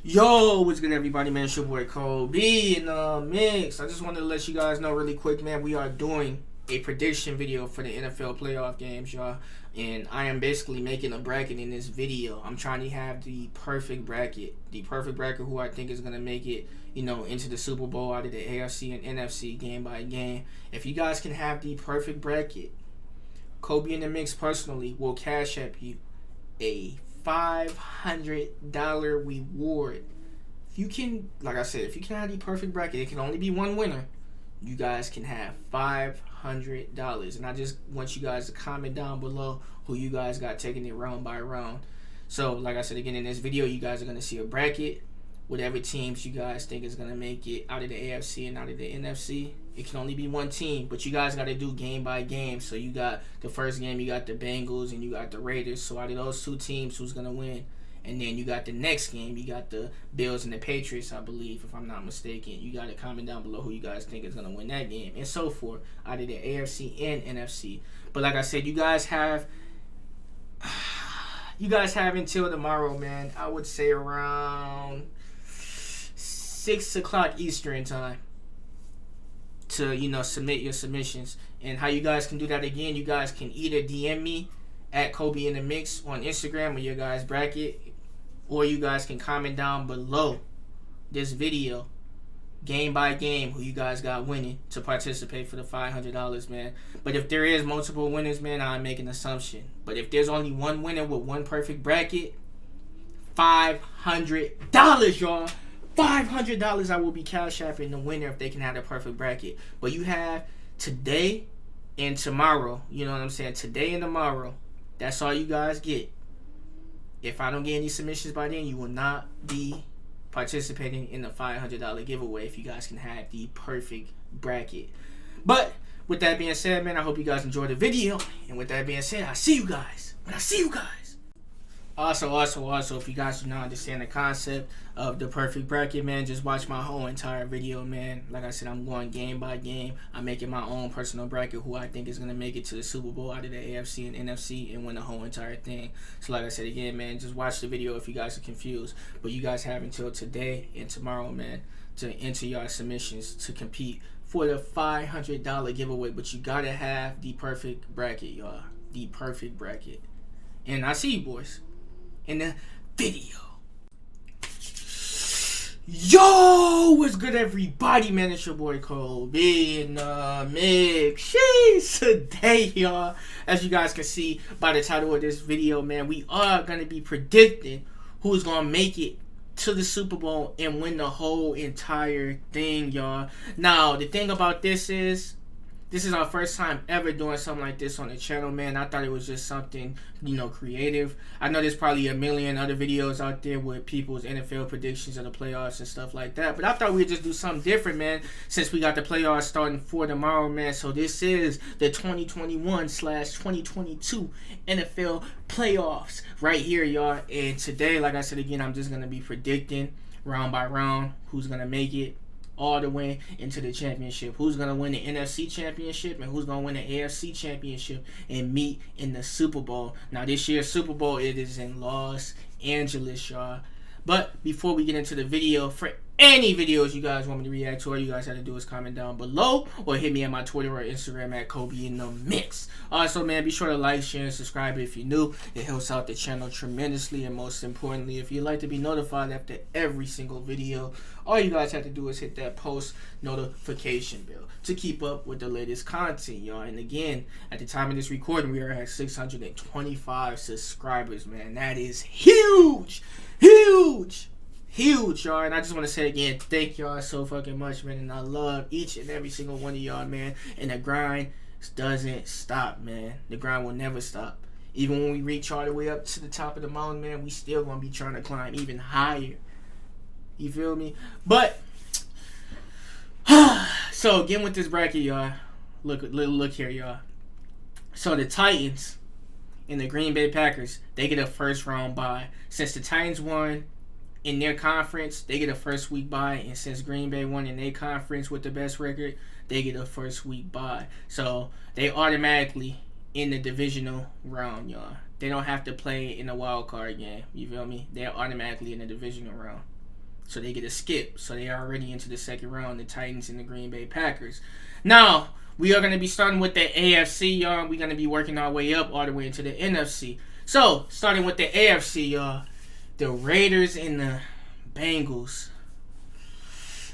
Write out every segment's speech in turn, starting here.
Yo, what's good, everybody, man? It's your boy ColbeNThaMix. I just wanted to let you guys know really quick, man, we are doing a prediction video for the NFL playoff games, y'all. And I am basically making a bracket in this video. I'm trying to have the perfect bracket. Who I think is going to make it, into the Super Bowl out of the AFC and NFC game by game. If you guys can have the perfect bracket, ColbeNThaMix personally will cash app you a $500 reward. If you can, like I said, if you can have the perfect bracket, it can only be one winner. You guys can have $500. And I just want you guys to comment down below who you guys got taking it round by round. So, like I said again, in this video, you guys are going to see a bracket. Whatever teams you guys think is going to make it out of the AFC and out of the NFC. It can only be one team, but you guys got to do game by game. So you got the first game, you got the Bengals and you got the Raiders. So out of those two teams, who's going to win? And then you got the next game, you got the Bills and the Patriots, I believe, if I'm not mistaken. You got to comment down below who you guys think is going to win that game, and so forth, out of the AFC and NFC. But like I said, you guys have until tomorrow, man. I would say around 6 o'clock Eastern time to submit your submissions. And how you guys can do that, again, you guys can either DM me at ColbeNThaMix on Instagram with your guys' bracket, or you guys can comment down below this video, game by game, who you guys got winning to participate for the $500, man. But if there is multiple winners, man, I make an assumption. But if there's only one winner with one perfect bracket, $500, y'all. $500 I will be cash apping the winner if they can have the perfect bracket. But you have today and tomorrow. You know what I'm saying? Today and tomorrow. That's all you guys get. If I don't get any submissions by then, you will not be participating in the $500 giveaway if you guys can have the perfect bracket. But with that being said, man, I hope you guys enjoyed the video. And with that being said, I'll see you guys when I see you guys. Also, if you guys do not understand the concept of the perfect bracket, man, just watch my whole entire video, man. Like I said, I'm going game by game. I'm making my own personal bracket, who I think is going to make it to the Super Bowl out of the AFC and NFC and win the whole entire thing. So like I said again, man, just watch the video if you guys are confused. But you guys have until today and tomorrow, man, to enter your submissions to compete for the $500 giveaway. But you got to have the perfect bracket, y'all. The perfect bracket. And I see you boys in the video. Yo, what's good, everybody, man? It's your boy ColbeNThaMix. Jeez, today, y'all, as you guys can see by the title of this video, man, we are gonna be predicting who's gonna make it to the Super Bowl and win the whole entire thing, y'all. Now, the thing about this is our first time ever doing something like this on the channel, man. I thought it was just something, creative. I know there's probably a million other videos out there with people's NFL predictions of the playoffs and stuff like that. But I thought we'd just do something different, man, since we got the playoffs starting for tomorrow, man. So this is the 2021/2022 NFL playoffs right here, y'all. And today, like I said again, I'm just going to be predicting round by round who's going to make it all the way into the championship, who's going to win the NFC championship and who's going to win the AFC championship and meet in the Super Bowl. Now, this year's Super Bowl, it is in Los Angeles, y'all. But before we get into the video, for any videos you guys want me to react to, all you guys have to do is comment down below or hit me on my Twitter or Instagram at ColbeNThaMix. Also, man, be sure to like, share, and subscribe if you're new. It helps out the channel tremendously, and most importantly, if you'd like to be notified after every single video, all you guys have to do is hit that post notification bell to keep up with the latest content, y'all. And again, at the time of this recording, we are at 625 subscribers, man. That is huge! Huge, y'all. And I just want to say again, thank y'all so fucking much, man. And I love each and every single one of y'all, man. And the grind doesn't stop, man. The grind will never stop. Even when we reach all the way up to the top of the mountain, man, we still gonna be trying to climb even higher. You feel me? But so again with this bracket, y'all. Look here, y'all. So the Titans and the Green Bay Packers, they get a first round bye. Since the Titans won in their conference, they get a first week bye, and since Green Bay won in their conference with the best record, they get a first week bye. So they automatically in the divisional round, y'all. They don't have to play in the wild card game. You feel me? They're automatically in the divisional round. So they get a skip. So they are already into the second round, the Titans and the Green Bay Packers. Now, we are going to be starting with the AFC, y'all. We're going to be working our way up all the way into the NFC. So, starting with the AFC, y'all. The Raiders and the Bengals.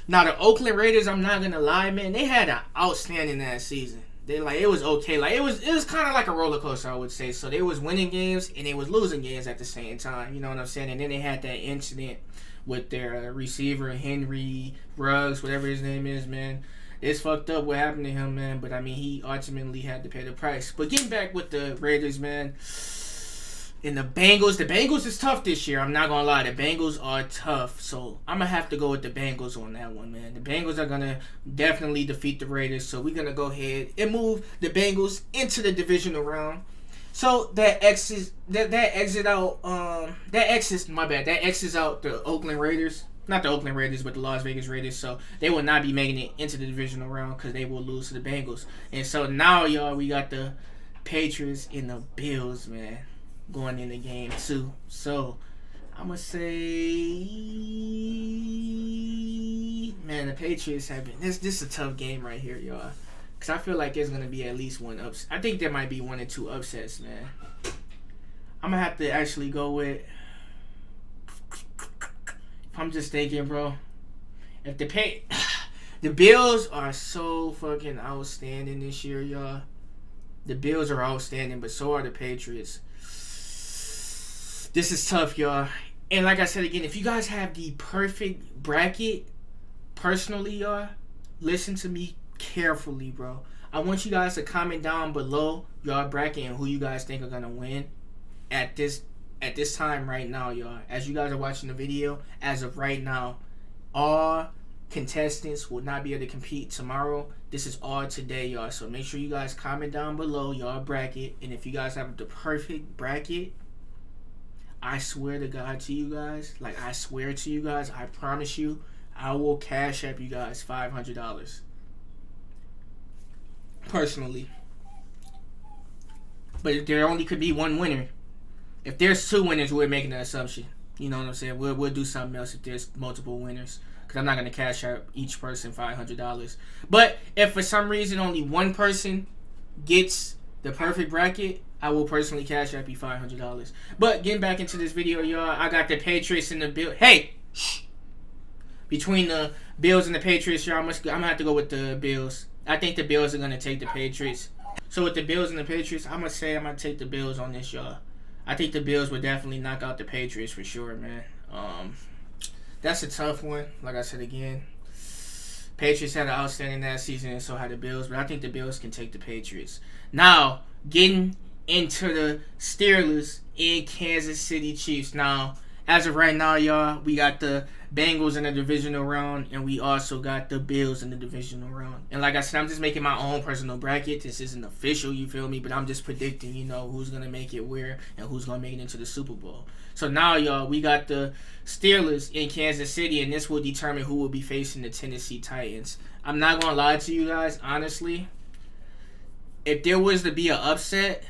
Now, the Oakland Raiders, I'm not going to lie, man. They had an outstanding that season. It was okay. It was kind of like a roller coaster, I would say. So, they was winning games and they was losing games at the same time. You know what I'm saying? And then they had that incident with their receiver, Henry Ruggs, whatever his name is, man. It's fucked up what happened to him, man. But, I mean, he ultimately had to pay the price. But getting back with the Raiders, man. And the Bengals is tough this year. I'm not going to lie. The Bengals are tough. So, I'm going to have to go with the Bengals on that one, man. The Bengals are going to definitely defeat the Raiders. So, we're going to go ahead and move the Bengals into the divisional round. So, that exits out the Oakland Raiders. Not the Oakland Raiders, but the Las Vegas Raiders. So, they will not be making it into the divisional round because they will lose to the Bengals. And so, now, y'all, we got the Patriots and the Bills, man, going in the game, too. So, I'm going to say, man, the Patriots have been, this is a tough game right here, y'all. Because I feel like there's going to be at least one upset. I think there might be 1 or 2 upsets, man. I'm going to have to actually go with, I'm just thinking, bro. If the Bills are so fucking outstanding this year, y'all. The Bills are outstanding, but so are the Patriots. This is tough, y'all. And like I said again, if you guys have the perfect bracket, personally, y'all, listen to me carefully, bro. I want you guys to comment down below y'all bracket and who you guys think are gonna win at this time right now, y'all. As you guys are watching the video, as of right now, all contestants will not be able to compete tomorrow. This is all today, y'all. So make sure you guys comment down below y'all bracket, and if you guys have the perfect bracket, I swear to God to you guys, I swear to you guys, I promise you, I will cash app you guys $500. Personally. But there only could be one winner. If there's 2 winners, we're making an assumption. You know what I'm saying? We'll do something else if there's multiple winners. Because I'm not going to cash out each person $500. But if for some reason only one person gets the perfect bracket, I will personally cash out you $500. But getting back into this video, y'all, I got the Patriots and the Bills. Hey! Shh! Between the Bills and the Patriots, y'all, I'm going to have to go with the Bills. I think the Bills are going to take the Patriots. So with the Bills and the Patriots, I'm going to take the Bills on this, y'all. I think the Bills would definitely knock out the Patriots for sure, man. That's a tough one. Like I said again, Patriots had an outstanding that season, and so had the Bills. But I think the Bills can take the Patriots. Now, getting into the Steelers and Kansas City Chiefs. Now, as of right now, y'all, we got the Bengals in the divisional round, and we also got the Bills in the divisional round. And like I said, I'm just making my own personal bracket. This isn't official, you feel me? But I'm just predicting, who's going to make it where and who's going to make it into the Super Bowl. So now, y'all, we got the Steelers in Kansas City, and this will determine who will be facing the Tennessee Titans. I'm not going to lie to you guys, honestly. If there was to be an upset,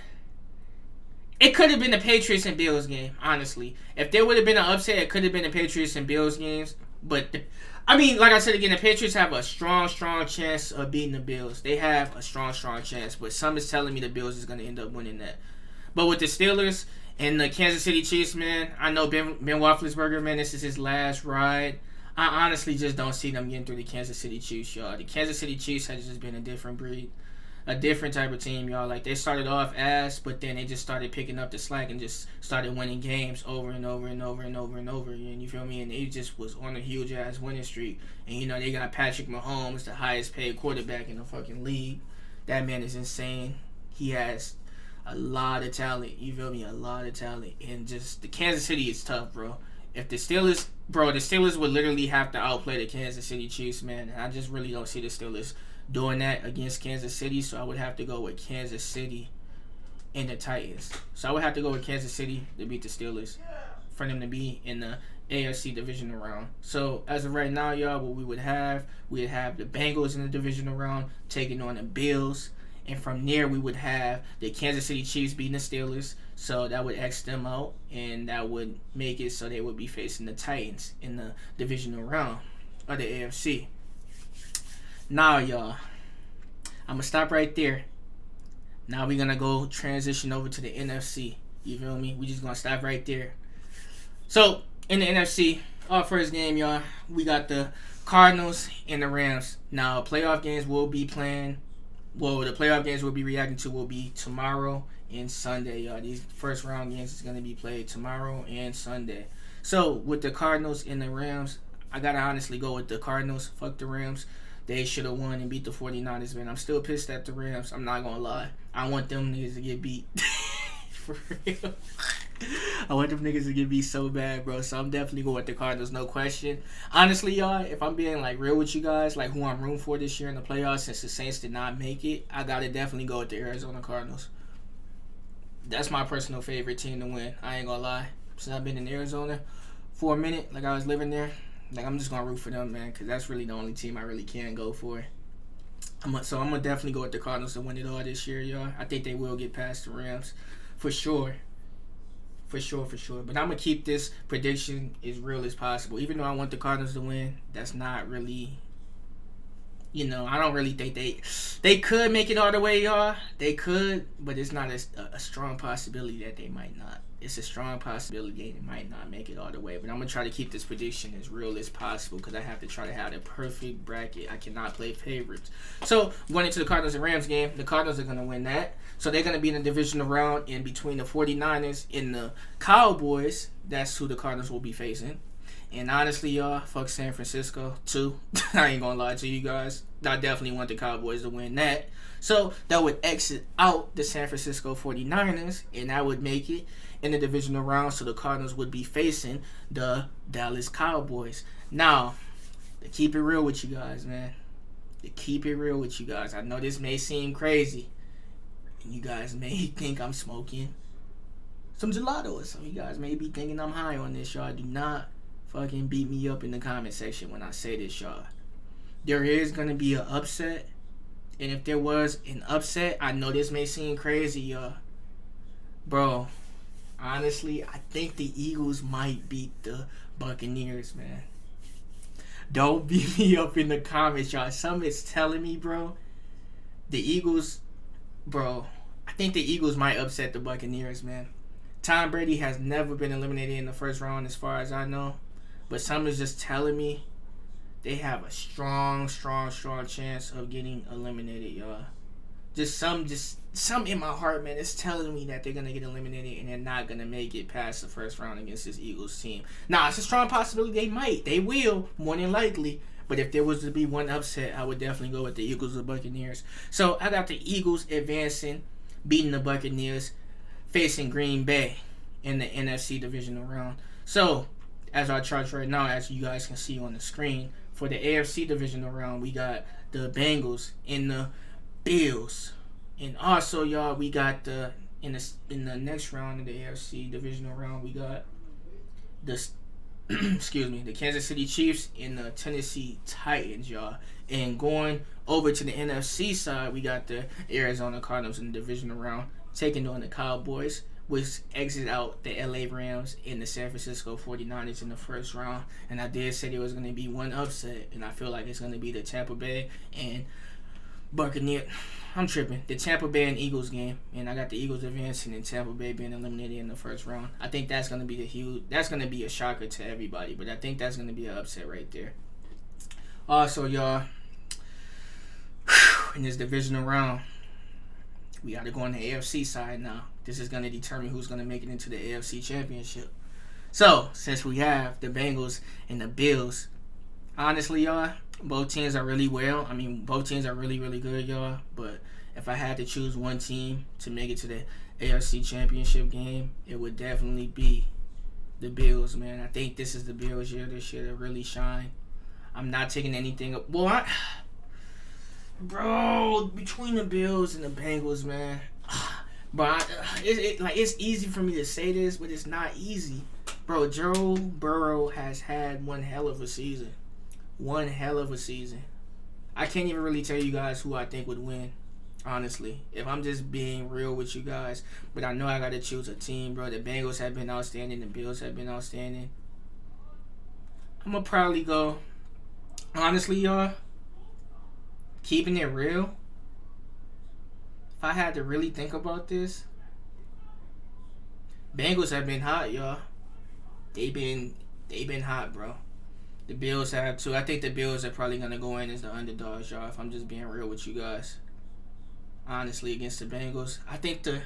it could have been the Patriots and Bills game, honestly. If there would have been an upset, it could have been the Patriots and Bills games. But, like I said again, the Patriots have a strong chance of beating the Bills. They have a strong chance. But some is telling me the Bills is going to end up winning that. But with the Steelers and the Kansas City Chiefs, man, I know Ben Roethlisberger, man, this is his last ride. I honestly just don't see them getting through the Kansas City Chiefs, y'all. The Kansas City Chiefs has just been a different breed. A different type of team, y'all. They started off but then they just started picking up the slack and just started winning games over and over and over and over and over again. You feel me? And they just was on a huge ass winning streak. And they got Patrick Mahomes, the highest paid quarterback in the fucking league. That man is insane. He has a lot of talent. You feel me? A lot of talent. And just the Kansas City is tough, bro. If the Steelers would literally have to outplay the Kansas City Chiefs, man. And I just really don't see the Steelers doing that against Kansas City, so I would have to go with Kansas City and the Titans. So I would have to go with Kansas City to beat the Steelers for them to be in the AFC divisional round. So as of right now, y'all, what we'd have the Bengals in the divisional round taking on the Bills, And from there, we would have the Kansas City Chiefs beating the Steelers. So that would X them out. And that would make it so they would be facing the Titans in the divisional round of the AFC. Now, y'all, I'm going to stop right there. Now we're going to go transition over to the NFC. You feel me? We just going to stop right there. So, in the NFC, our first game, y'all, we got the Cardinals and the Rams. Now, playoff games will be playing. Well, the playoff games we'll be reacting to will be tomorrow and Sunday, y'all. These first round games is going to be played tomorrow and Sunday. So, with the Cardinals and the Rams, I got to honestly go with the Cardinals. Fuck the Rams. They should have won and beat the 49ers, man. I'm still pissed at the Rams. I'm not going to lie. I want them niggas to get beat. For real. I want them niggas to get beat so bad, bro. So I'm definitely going with the Cardinals, no question. Honestly, y'all, if I'm being like real with you guys, like who I'm rooting for this year in the playoffs, since the Saints did not make it, I gotta definitely go with the Arizona Cardinals. That's my personal favorite team to win. I ain't gonna lie. Since I've been in Arizona for a minute, like I was living there, like I'm just gonna root for them, man, because that's really the only team I really can go for. So I'm gonna definitely go with the Cardinals to win it all this year, y'all. I think they will get past the Rams. For sure. But I'm going to keep this prediction as real as possible. Even though I want the Cardinals to win, that's not really, I don't really think they could make it all the way, y'all. They could, but it's not a strong possibility that they might not. It's a strong possibility they might not make it all the way. But I'm going to try to keep this prediction as real as possible because I have to try to have the perfect bracket. I cannot play favorites. So, going into the Cardinals and Rams game, the Cardinals are going to win that. So, they're going to be in the divisional round in between the 49ers and the Cowboys. That's who the Cardinals will be facing. And honestly, y'all, fuck San Francisco, too. I ain't going to lie to you guys. I definitely want the Cowboys to win that. So, that would exit out the San Francisco 49ers, and that would make it in the divisional round, so the Cardinals would be facing the Dallas Cowboys. Now, to keep it real with you guys, man. I know this may seem crazy. And you guys may think I'm smoking some gelato or something. You guys may be thinking I'm high on this, y'all. Do not fucking beat me up in the comment section when I say this, y'all. There is going to be an upset. And if there was an upset, I know this may seem crazy, y'all. Bro, honestly, I think the Eagles might beat the Buccaneers, man. Don't beat me up in the comments, y'all. Something's telling me, bro. The Eagles, bro. I think the Eagles might upset the Buccaneers, man. Tom Brady has never been eliminated in the first round as far as I know. But something's just telling me they have a strong chance of getting eliminated, y'all. Just some in my heart, man, it's telling me that they're going to get eliminated and they're not going to make it past the first round against this Eagles team. Now, it's a strong possibility they might. They will, more than likely. But if there was to be one upset, I would definitely go with the Eagles or Buccaneers. So, I got the Eagles advancing, beating the Buccaneers, facing Green Bay in the NFC divisional round. So, as our charts right now, as you guys can see on the screen, for the AFC divisional round, we got the Bengals and the Bills. And also, y'all, we got in the next round of the AFC divisional round, we got the the Kansas City Chiefs and the Tennessee Titans, y'all. And going over to the NFC side, we got the Arizona Cardinals in the divisional round taking on the Cowboys, which exit out the LA Rams and the San Francisco 49ers in the first round. And I did say there was going to be one upset, and I feel like it's going to be the Tampa Bay and Buccaneers. I'm tripping. The Tampa Bay and Eagles game, and I got the Eagles advancing and Tampa Bay being eliminated in the first round. I think that's going to be that's going to be a shocker to everybody, but I think that's going to be an upset right there. Also, y'all, in this divisional round, we got to go on the AFC side now. This is going to determine who's going to make it into the AFC Championship. So, since we have the Bengals and the Bills, honestly, y'all, both teams are really well. I mean, both teams are really, really good, y'all. But if I had to choose one team to make it to the AFC Championship game, it would definitely be the Bills, man. I think this is the Bills' year this year to really shine. I'm not taking anything up. Bro, between the Bills and the Bengals, man. But it's easy for me to say this, but it's not easy. Bro, Joe Burrow has had one hell of a season. I can't even really tell you guys who I think would win. Honestly, if I'm just being real with you guys, but I know I gotta choose a team, bro. The Bengals have been outstanding. The Bills have been outstanding. I'm gonna probably go. Honestly, y'all, keeping it real. If I had to really think about this, Bengals have been hot, y'all. They been hot, bro. The Bills have too. I think the Bills are probably gonna go in as the underdogs, y'all. If I'm just being real with you guys, honestly, against the Bengals, I think the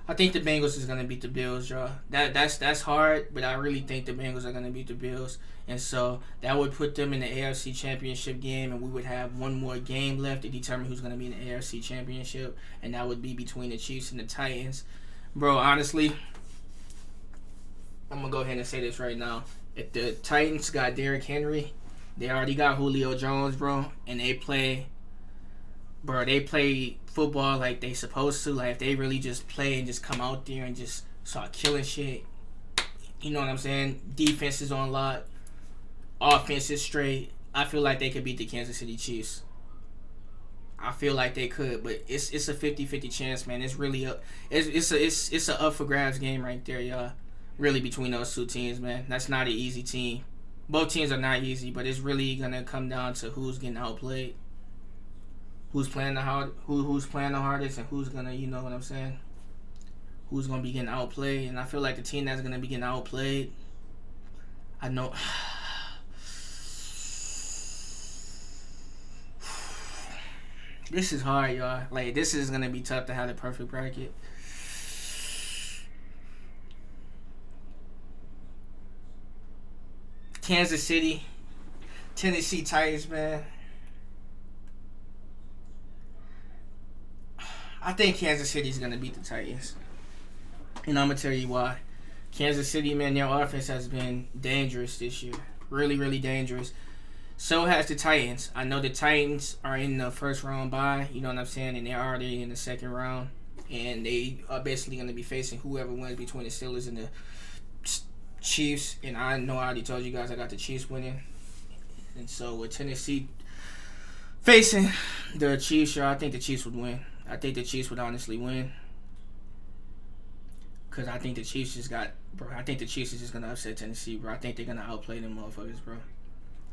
Bengals is gonna beat the Bills, y'all. That's hard, but I really think the Bengals are gonna beat the Bills, and so that would put them in the AFC Championship game, and we would have one more game left to determine who's gonna be in the AFC Championship, and that would be between the Chiefs and the Titans, bro. Honestly, I'm gonna go ahead and say this right now. If the Titans got Derrick Henry, they already got Julio Jones, bro, and they play football like they supposed to. Like if they really just play and just come out there and just start killing shit, you know what I'm saying? Defense is on lock, offense is straight. I feel like they could beat the Kansas City Chiefs. I feel like they could, but it's a 50-50 chance, man. It's really it's a up for grabs game right there, y'all. Really between those two teams, man. That's not an easy team. Both teams are not easy, but it's really gonna come down to who's getting outplayed, who's playing who's playing the hardest, and who's gonna, you know what I'm saying, who's gonna be getting outplayed. And I feel like the team that's gonna be getting outplayed, I know. This is hard, y'all. Like this is gonna be tough to have the perfect bracket. Kansas City, Tennessee Titans, man. I think Kansas City's gonna beat the Titans, and I'm gonna tell you why. Kansas City, man, their offense has been dangerous this year, really, really dangerous. So has the Titans. I know the Titans are in the first round bye, you know what I'm saying, and they're already in the second round, and they are basically gonna be facing whoever wins between the Steelers and the Chiefs. And I know I already told you guys I got the Chiefs winning, and so with Tennessee facing the Chiefs, I think the Chiefs would win. I think the Chiefs would honestly win. Because I think the Chiefs just got... Bro, I think the Chiefs is just going to upset Tennessee, bro. I think they're going to outplay them motherfuckers, bro.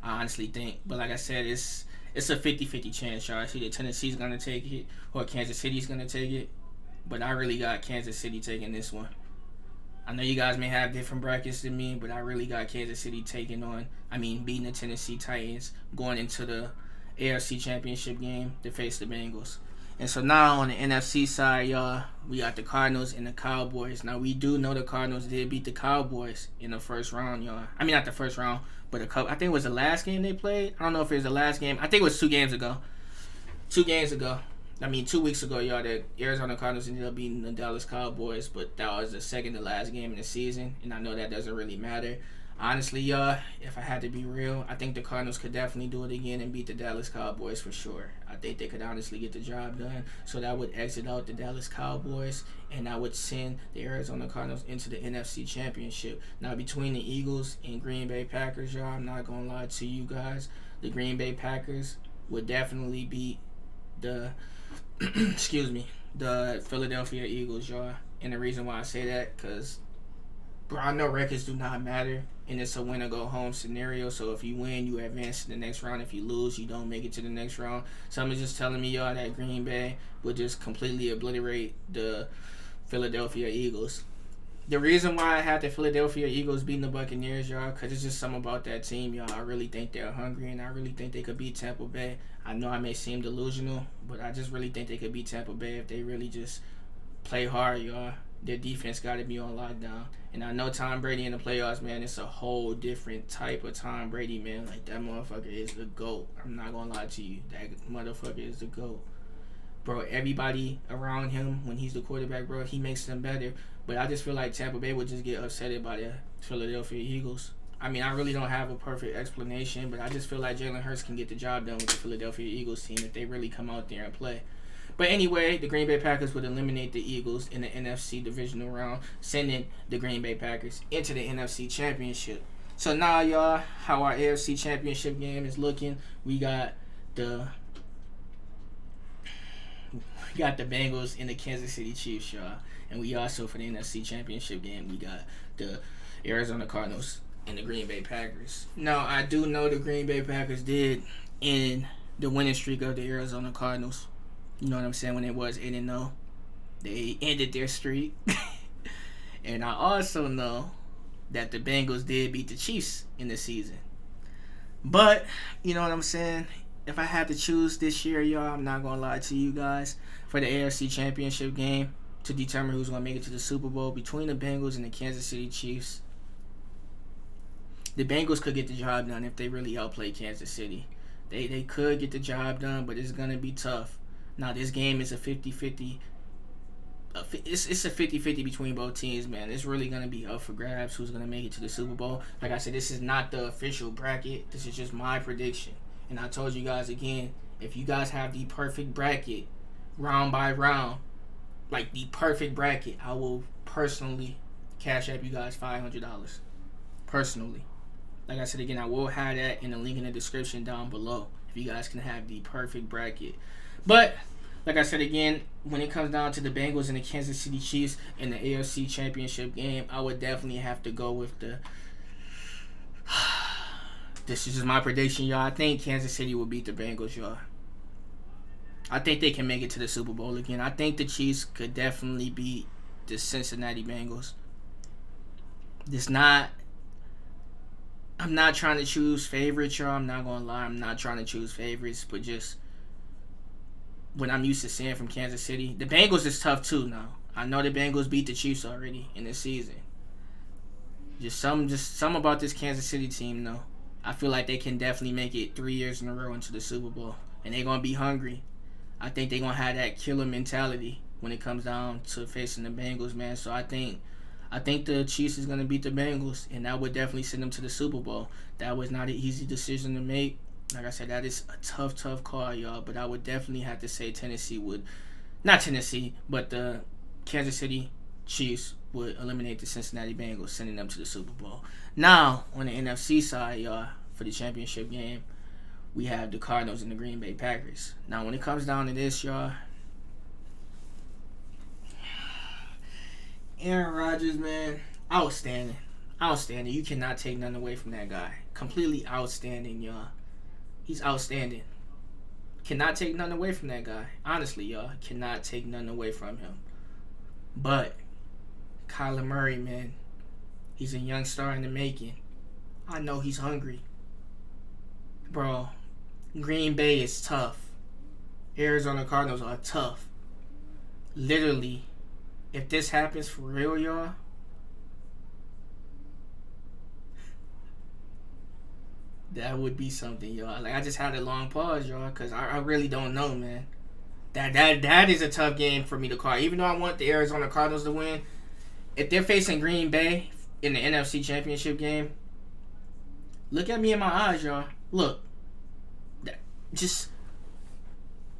I honestly think. But like I said, it's a 50-50 chance, y'all. I see that Tennessee's going to take it or Kansas City's going to take it. But I really got Kansas City taking this one. I know you guys may have different brackets than me, but I really got Kansas City beating the Tennessee Titans, going into the AFC Championship game to face the Bengals. And so now on the NFC side, y'all, we got the Cardinals and the Cowboys. Now, we do know the Cardinals did beat the Cowboys in the first round, y'all. I mean, not the first round, but I think it was the last game they played. I don't know if it was the last game. I think it was 2 games ago. 2 weeks ago, y'all, that Arizona Cardinals ended up beating the Dallas Cowboys, but that was the second to last game in the season, and I know that doesn't really matter. Honestly, y'all, if I had to be real, I think the Cardinals could definitely do it again and beat the Dallas Cowboys for sure. I think they could honestly get the job done. So that would exit out the Dallas Cowboys, and that would send the Arizona Cardinals into the NFC Championship. Now, between the Eagles and Green Bay Packers, y'all, I'm not going to lie to you guys. The Green Bay Packers would definitely beat the the Philadelphia Eagles, y'all. And the reason why I say that, because, bro, I know records do not matter, and it's a win or go home scenario. So if you win, you advance to the next round. If you lose, you don't make it to the next round. Someone's just telling me, y'all, that Green Bay would just completely obliterate the Philadelphia Eagles. The reason why I had the Philadelphia Eagles beating the Buccaneers, y'all, because it's just something about that team, y'all. I really think they're hungry, and I really think they could beat Tampa Bay. I know I may seem delusional, but I just really think they could beat Tampa Bay if they really just play hard, y'all. Their defense got to be on lockdown. And I know Tom Brady in the playoffs, man, it's a whole different type of Tom Brady, man. Like, that motherfucker is the GOAT. I'm not going to lie to you. That motherfucker is the GOAT. Bro, everybody around him, when he's the quarterback, bro, he makes them better. But I just feel like Tampa Bay would just get upset by the Philadelphia Eagles. I mean, I really don't have a perfect explanation, but I just feel like Jalen Hurts can get the job done with the Philadelphia Eagles team if they really come out there and play. But anyway, the Green Bay Packers would eliminate the Eagles in the NFC divisional round, sending the Green Bay Packers into the NFC Championship. So now, y'all, how our AFC Championship game is looking, we got the got the Bengals and the Kansas City Chiefs, y'all. And we also, for the NFC Championship game, we got the Arizona Cardinals and the Green Bay Packers. Now, I do know the Green Bay Packers did end the winning streak of the Arizona Cardinals. You know what I'm saying? When it was 8-0, they ended their streak. And I also know that the Bengals did beat the Chiefs in the season. But, you know what I'm saying? If I had to choose this year, y'all, I'm not going to lie to you guys, for the AFC Championship game to determine who's going to make it to the Super Bowl between the Bengals and the Kansas City Chiefs, the Bengals could get the job done if they really outplay Kansas City. They could get the job done, but it's going to be tough. Now, this game is a 50-50. It's a 50-50 between both teams, man. It's really going to be up for grabs who's going to make it to the Super Bowl. Like I said, this is not the official bracket. This is just my prediction. And I told you guys again, if you guys have the perfect bracket, round by round, like the perfect bracket, I will personally cash app you guys $500. Personally. Like I said again, I will have that in the link in the description down below if you guys can have the perfect bracket. But like I said again, when it comes down to the Bengals and the Kansas City Chiefs in the AFC Championship game, I would definitely have to go with the... This is just my prediction, y'all. I think Kansas City will beat the Bengals, y'all. I think they can make it to the Super Bowl again. I think the Chiefs could definitely beat the Cincinnati Bengals. I'm not trying to choose favorites, y'all. I'm not going to lie. I'm not trying to choose favorites, but just what I'm used to seeing from Kansas City. The Bengals is tough too now. I know the Bengals beat the Chiefs already in this season. Just some about this Kansas City team, though. I feel like they can definitely make it 3 years in a row into the Super Bowl. And they're going to be hungry. I think they're going to have that killer mentality when it comes down to facing the Bengals, man. So I think the Chiefs is going to beat the Bengals, and that would definitely send them to the Super Bowl. That was not an easy decision to make. Like I said, that is a tough call, y'all. But I would definitely have to say but the Kansas City Chiefs would eliminate the Cincinnati Bengals, sending them to the Super Bowl. Now, on the NFC side, y'all, for the championship game, we have the Cardinals and the Green Bay Packers. Now, when it comes down to this, y'all, Aaron Rodgers, man, outstanding. You cannot take nothing away from that guy. Completely outstanding, y'all. He's outstanding. Cannot take nothing away from that guy. Honestly, y'all, cannot take nothing away from him. But Kyler Murray, man, he's a young star in the making. I know he's hungry. Bro, Green Bay is tough. Arizona Cardinals are tough. Literally, if this happens for real, y'all, that would be something, y'all. Like, I just had a long pause, y'all, because I really don't know, man. That is a tough game for me to call. Even though I want the Arizona Cardinals to win, if they're facing Green Bay in the NFC Championship game, look at me in my eyes, y'all. Look.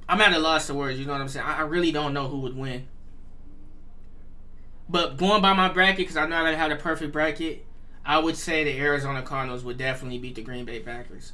I'm at a loss of words, you know what I'm saying? I really don't know who would win. But going by my bracket, because I know I gotta have the perfect bracket, I would say the Arizona Cardinals would definitely beat the Green Bay Packers.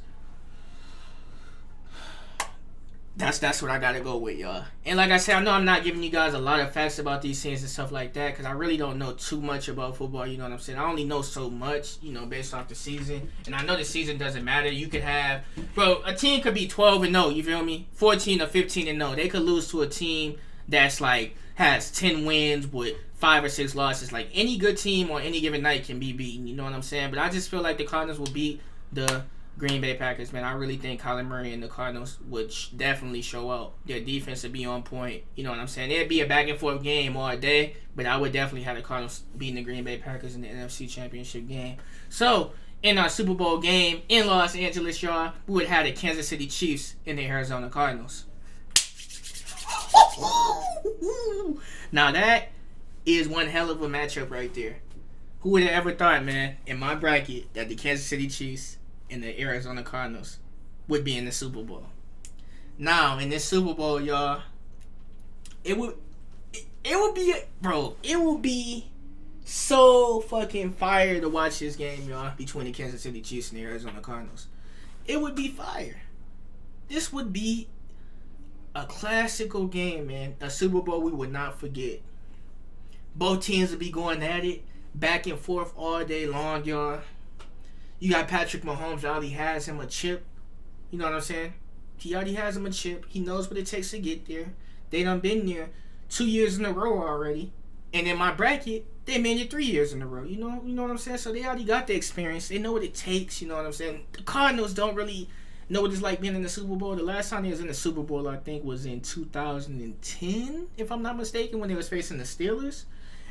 That's what I gotta go with, y'all. And like I said, I know I'm not giving you guys a lot of facts about these teams and stuff like that, because I really don't know too much about football, you know what I'm saying? I only know so much, based off the season. And I know the season doesn't matter. You could have, a team could be 12-0, you feel me? 14 or 15-0. They could lose to a team that's like has 10 wins with 5 or 6 losses. Like, any good team on any given night can be beaten, you know what I'm saying? But I just feel like the Cardinals will beat the Green Bay Packers, man. I really think Kyler Murray and the Cardinals would definitely show out. Their defense would be on point, you know what I'm saying? It'd be a back and forth game all day, but I would definitely have the Cardinals beating the Green Bay Packers in the NFC Championship game. So, in our Super Bowl game in Los Angeles, y'all, we would have the Kansas City Chiefs and the Arizona Cardinals. Now, that is one hell of a matchup right there. Who would have ever thought, man, in my bracket, that the Kansas City Chiefs and the Arizona Cardinals would be in the Super Bowl? Now, in this Super Bowl, y'all, it would be so fucking fire to watch this game, y'all, between the Kansas City Chiefs and the Arizona Cardinals. It would be fire. This would be a classical game, man. A Super Bowl we would not forget. Both teams would be going at it, back and forth all day long, y'all. You got Patrick Mahomes already has him a chip. You know what I'm saying? He already has him a chip. He knows what it takes to get there. They done been there 2 years in a row already. And in my bracket, they made it 3 years in a row. You know what I'm saying? So they already got the experience. They know what it takes. You know what I'm saying? The Cardinals don't really know what it's like being in the Super Bowl. The last time they was in the Super Bowl, I think, was in 2010, if I'm not mistaken, when they was facing the Steelers.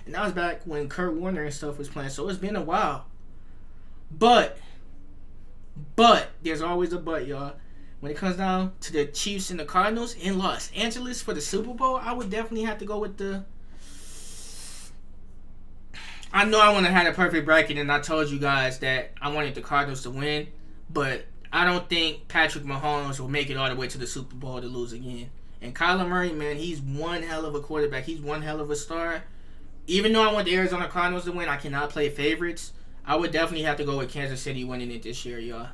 And that was back when Kurt Warner and stuff was playing. So it's been a while. But, there's always a but, y'all. When it comes down to the Chiefs and the Cardinals in Los Angeles for the Super Bowl, I would definitely have to go with the... I know I want to have a perfect bracket, and I told you guys that I wanted the Cardinals to win, but I don't think Patrick Mahomes will make it all the way to the Super Bowl to lose again. And Kyler Murray, man, he's one hell of a quarterback. He's one hell of a star. Even though I want the Arizona Cardinals to win, I cannot play favorites. I would definitely have to go with Kansas City winning it this year, y'all.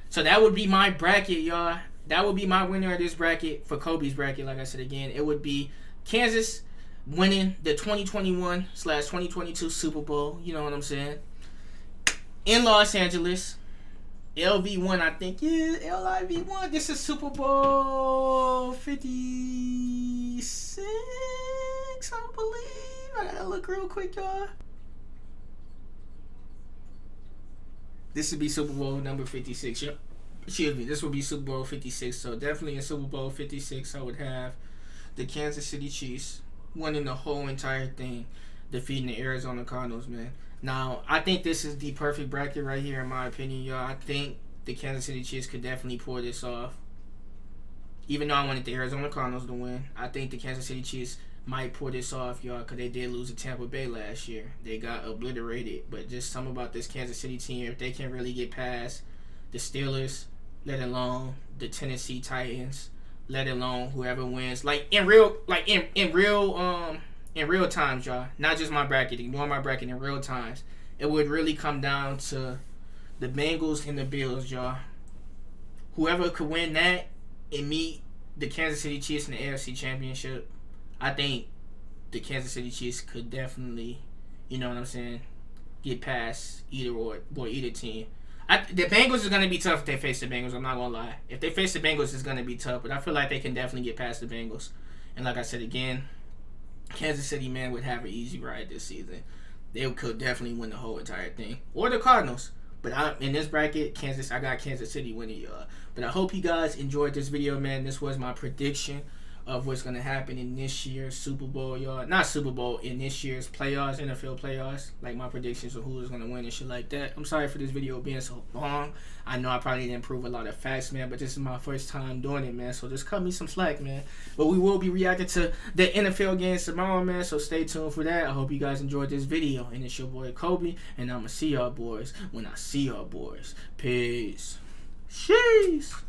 So that would be my bracket, y'all. That would be my winner of this bracket for Kobe's bracket. Like I said again, it would be Kansas winning the 2021/2022 Super Bowl. You know what I'm saying? In Los Angeles. LV1, I think. Yeah, LIV1. This is Super Bowl 56, I believe. I gotta look real quick, y'all. This would be Super Bowl number 56. Yep. Excuse me. This would be Super Bowl 56. So definitely in Super Bowl 56, I would have the Kansas City Chiefs winning the whole entire thing, defeating the Arizona Cardinals, man. Now, I think this is the perfect bracket right here, in my opinion, y'all. I think the Kansas City Chiefs could definitely pull this off. Even though I wanted the Arizona Cardinals to win, I think the Kansas City Chiefs might pull this off, y'all, because they did lose to Tampa Bay last year. They got obliterated, but just something about this Kansas City team, if they can really get past the Steelers, let alone the Tennessee Titans, let alone whoever wins, in real times, y'all, not just my bracket, ignore my bracket, in real times, it would really come down to the Bengals and the Bills, y'all. Whoever could win that and meet the Kansas City Chiefs in the AFC Championship, I think the Kansas City Chiefs could definitely, you know what I'm saying, get past either team. The Bengals is going to be tough if they face the Bengals, I'm not going to lie. If they face the Bengals, it's going to be tough, but I feel like they can definitely get past the Bengals. And like I said again, Kansas City, man, would have an easy ride this season. They could definitely win the whole entire thing. Or the Cardinals. But in this bracket, I got Kansas City winning, y'all. But I hope you guys enjoyed this video, man. This was my prediction of what's going to happen in this year's Super Bowl, y'all. Not Super Bowl, in this year's playoffs, NFL playoffs. Like my predictions of who is going to win and shit like that. I'm sorry for this video being so long. I know I probably didn't prove a lot of facts, man. But this is my first time doing it, man. So just cut me some slack, man. But we will be reacting to the NFL games tomorrow, man. So stay tuned for that. I hope you guys enjoyed this video. And it's your boy, Kobe. And I'm going to see y'all boys when I see y'all boys. Peace. Sheesh.